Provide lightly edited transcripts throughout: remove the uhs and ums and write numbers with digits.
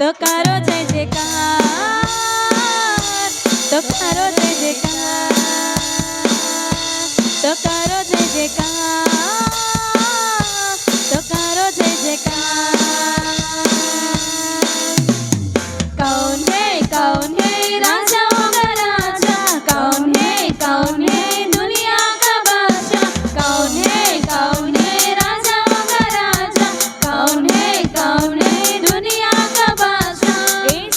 तो करो जय जयकार, तो करो जय जयकार, तो करो जय जयकार, तो करो जय जयकार। कौन है राजाओं का राजा, कौन है दुनिया का बादशाह, कौन है राजाओं का राजा, कौन है दुनिया का बादशाह।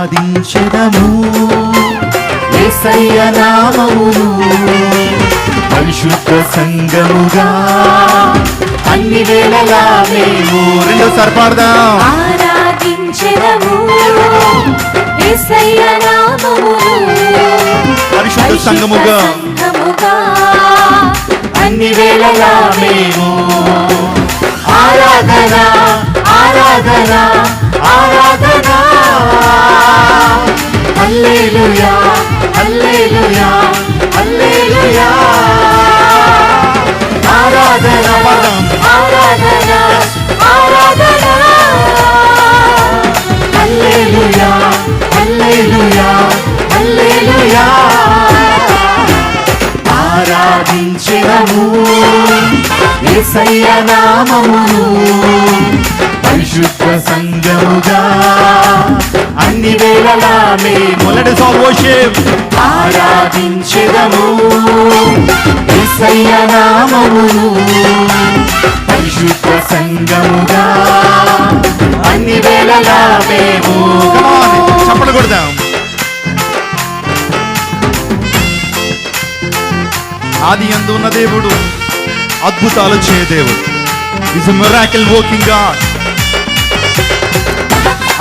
ఆరాధించెదము యేసయ్య నామమును పరిశుద్ధ సంఘముగా అన్ని వేళలా మేము. రెండోసారి పాడదాం. ఆరాధించెదము యేసయ్య నామమును పరిశుద్ధ సంఘముగా అన్ని వేళలా మేము. ఆరాధన ఆరాధన ఆరాధన హల్లెలూయా హల్లెలూయా హల్లెలూయా. ఆరాధన ఆరాధన ఆరాధన హల్లెలూయా హల్లెలూయా హల్లెలూయా. ఆరాధించెదము యేసయ్య నామమును పరిశుద్ధ సంఘముగా అన్ని వేళలా మేము. Let us all worship. ఆరాధించెదము యేసయ్య నామమును పరిశుద్ధ సంఘముగా అన్ని వేళలా మేము. చప్పట్లు కొడదాం. ఆది యందు ఉన్న దేవుడు అద్భుతాలు చేయ దేవుడు. Is a miracle working God.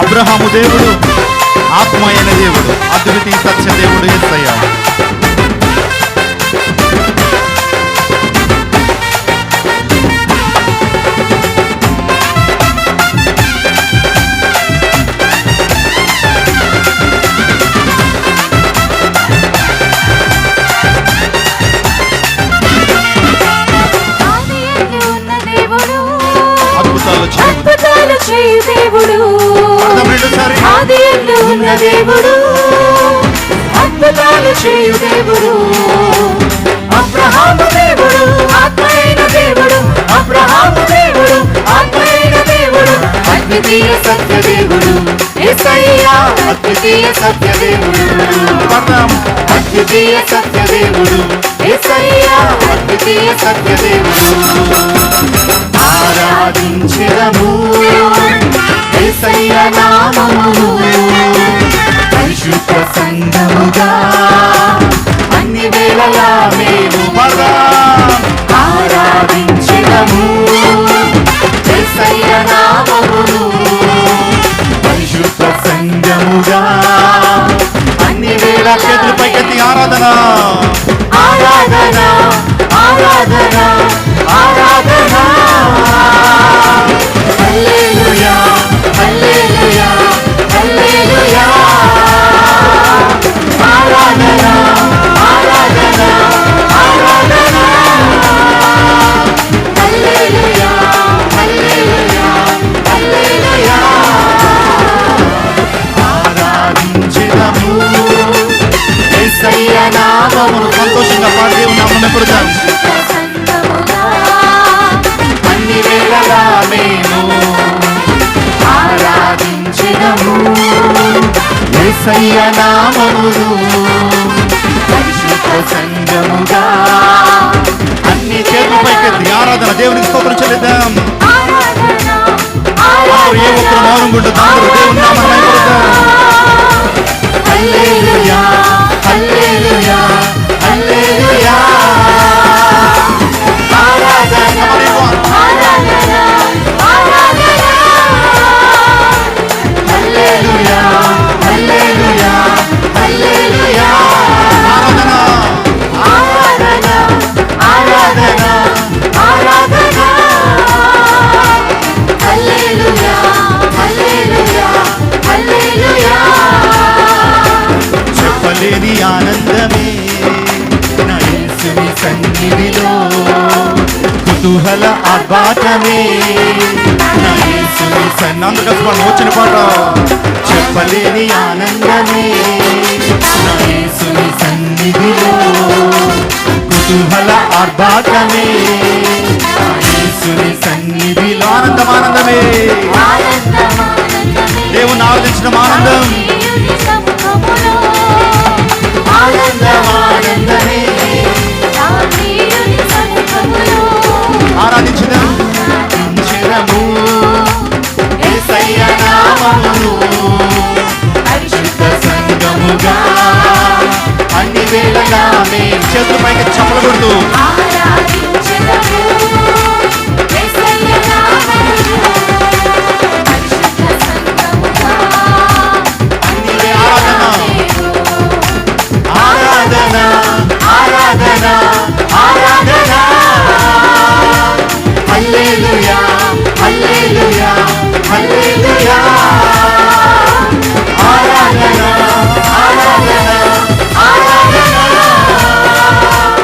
Abraham దేవుడు ఆత్మ అయిన దేవుడు, అద్వితీయ సత్య దేవుడు యేసయ్య. అద్భుతాలు చేయు దేవుడు. ఆది యందు ఉన్న దేవుడు అద్భుతాలు చేయు దేవుడు. అబ్రహాము దేవుడు ఆత్మ అయిన దేవుడు. అబ్రహాము దేవుడు ఆత్మ అయిన దేవుడు. అద్వితీయ సత్య దేవుడు యేసయ్య. అద్వితీయ సత్య దేవుడు. అద్వితీయ సత్య దేవుడు యేసయ్య. అద్వితీయ సత్య దేవుడు. ఆరాధించెదము యేసయ్య నామమును పరిశుద్ధ సంఘముగా అన్ని వేళలా మేము. ఆరాధించెదము యేసయ్య నామమును పరిశుద్ధ సంఘముగా అన్ని వేళలా. చేతులు పైకెత్తి ఆరాధన ఆరాధన ఆరాధన ఆరాధన హల్లెలూయా హల్లెలూయా హల్లెలూయా. ఆరాధన ఆరాధన ఆరాధన హల్లెలూయా హల్లెలూయా హల్లెలూయా. ఆరాధించెదము యేసయ్య నామమును. సంతోషంగా పాడి దేవుని నామమును పొగడుదాం. అన్ని వేళలా మేము ఆరాధించెదము యేసయ్య నామమును పరిశుద్ధ సంఘముగా అన్ని. చేతుల పైకెత్తి ఆరాధన దేవునికి స్తోత్రం చెల్లిద్దాం. వారు ఏ ఒక్కరు మౌనంగా ఉండదు, అందరూ దేవుని నామమును పొగడుదాం. హల్లెలూయా హల్లెలూయా హల్లెలూయా. ఆరాధన ఆరాధన ఆరాధన హల్లెలూయా హల్లెలూయా హల్లెలూయా. ఆరాధన ఆరాధన ఆరాధన ఆరాధన హల్లెలూయా హల్లెలూయా హల్లెలూయా. చెప్పలేని ఆనందమే నా యేసుని సన్నిధిలో, కుతూహల ఆర్భాటమే నా యేసుని సన్నిధిలో. అందరూ కలిసి మనం వచ్చిన పాట. చెప్పలేని ఆనందమే నా యేసుని సన్నిధిలో, కుతూహల ఆర్భాటమే నా యేసుని సన్నిధిలో. ఆనందం ఆనందమే దేవుని ఆరాధించిన ఆనందం. ఆనందం ఆనందమే ఆరాధించదము యేసయ్య నామమును పరిశుద్ధ వేళలా మేము చేతుల పైకి చప్పలు కొడుతూ ఆరాధించెదము